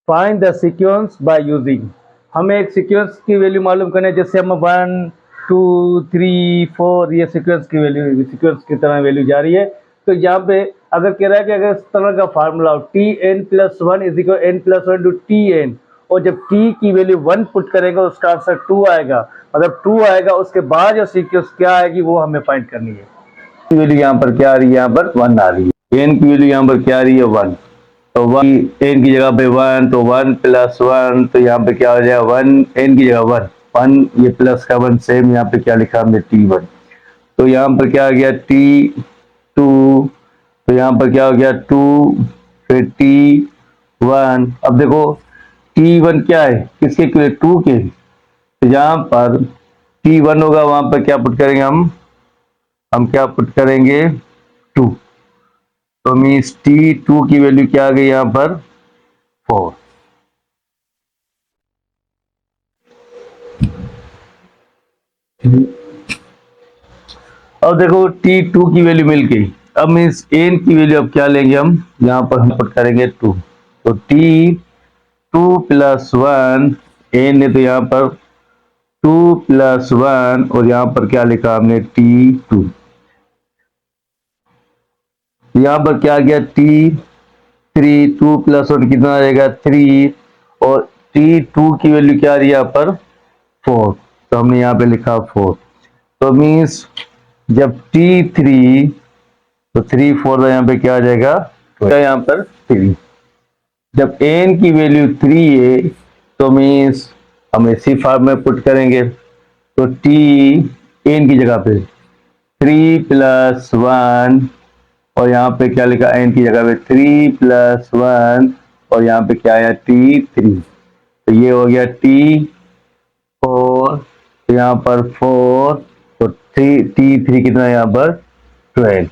Find the sequence by using. हमें एक sequence की वैल्यू मालूम करना है, जैसे हम 1 2 3 4 ये सीक्वेंस की वैल्यू, सीक्वेंस की तरह वैल्यू जा रही है। तो यहाँ पे अगर कह रहा है कि अगर इस तरह का formula T N plus one is equal N plus one two T N, और जब t की वैल्यू 1 पुट करेंगे उसका आंसर 2 आएगा, मतलब 2 आएगा, उसके बाद जो सीक्वेंस क्या आएगी वो हमें फाइंड करनी है। वैल्यू यहाँ पर क्या आ रही है, यहाँ पर 1 आ रही है। एन की वैल्यू यहाँ पर क्या आ रही है, 1। तो 1 एन की जगह पे 1, तो 1 प्लस 1, तो यहाँ पे क्या हो जाएगा 1 एन की जगह 1 1, ये प्लस का 1 सेम यहाँ पे क्या लिखा हमने T1। तो यहाँ पर क्या आ गया T2, तो यहाँ पर क्या हो गया 2, फिर T1। अब देखो T1 क्या है, किसके इक्वल, 2 के। तो यहाँ पर T1 होगा, वहां पर क्या पुट करेंगे हम क्या पुट करेंगे 2। तो मीन्स T2 की वैल्यू क्या आ गई यहाँ पर 4। अब देखो T2 की वैल्यू मिल गई। अब मीन्स एन की वैल्यू अब क्या लेंगे हम, यहाँ पर हम पुट करेंगे 2। तो T2 प्लस 1, एन ने तो यहाँ पर 2 प्लस 1, और यहाँ पर क्या लिखा हमने T2। यहाँ पर क्या गया T3, 2 प्लस 1 कितना रहेगा 3, और T2 की वैल्यू क्या आ रही है यहाँ पर 4, तो हमने यहाँ पे लिखा 4। तो मीन्स जब T3, तो 3 4 यहाँ पे क्या आ जाएगा, तो यहाँ पर 3। जब n की वैल्यू 3 है, तो मीन्स हम इसी फॉर्म में पुट करेंगे। तो t n की जगह पे 3 प्लस 1, और यहाँ पे क्या लिखा n की जगह पे 3 प्लस 1, और यहाँ पे क्या आया T3। तो ये हो गया T4, तो यहाँ पर 4, तो T3 कितना है यहाँ पर 12।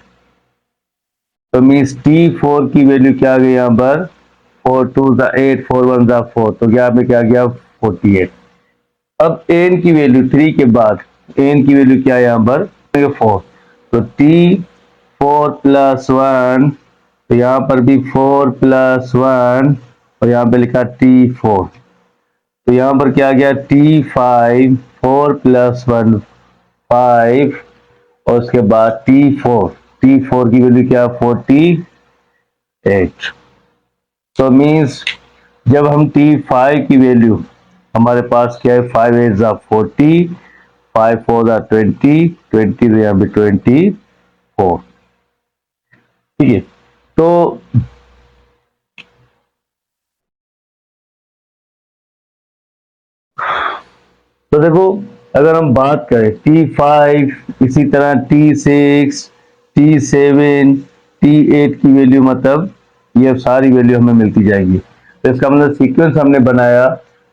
तो मीन्स T4 की वैल्यू क्या आ गई यहाँ पर 4 2 8, 4 1 4, तो यहाँ पे क्या गया 48। अब n की वैल्यू 3 के बाद n की वैल्यू क्या है यहाँ पर 4, तो T4 प्लस 1, तो यहाँ पर भी 4 प्लस 1, और यहाँ पे लिखा T4। तो यहाँ पर क्या गया T5, 4 प्लस 1 5, और उसके बाद T4 की वैल्यू क्या 48। तो मीन्स जब हम T5 की वैल्यू, हमारे पास क्या है 5 8 40, 5 4 20, 20 तो यहाँ पे 24। ठीक है। तो देखो अगर हम बात करें T5, इसी तरह T6, T7, T8 की वैल्यू, मतलब ये सारी वैल्यू हमें मिलती जाएगी। तो इसका मतलब सीक्वेंस हमने बनाया,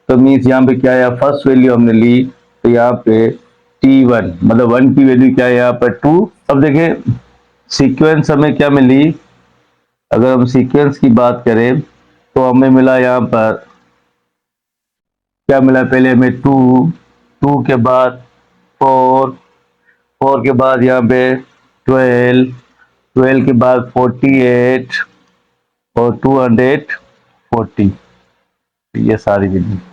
तो मीन्स यहाँ पे क्या है, फर्स्ट वैल्यू हमने ली, तो यहाँ पे T1 मतलब 1 की वैल्यू क्या है यहाँ पर 2। अब देखें सीक्वेंस हमें क्या मिली, अगर हम सीक्वेंस की बात करें तो हमें मिला यहाँ पर क्या मिला, पहले हमें 2, 2 के बाद 4, 4 के बाद यहाँ पे 12, 12 के बाद 48, और 240, ये सारी चीजें।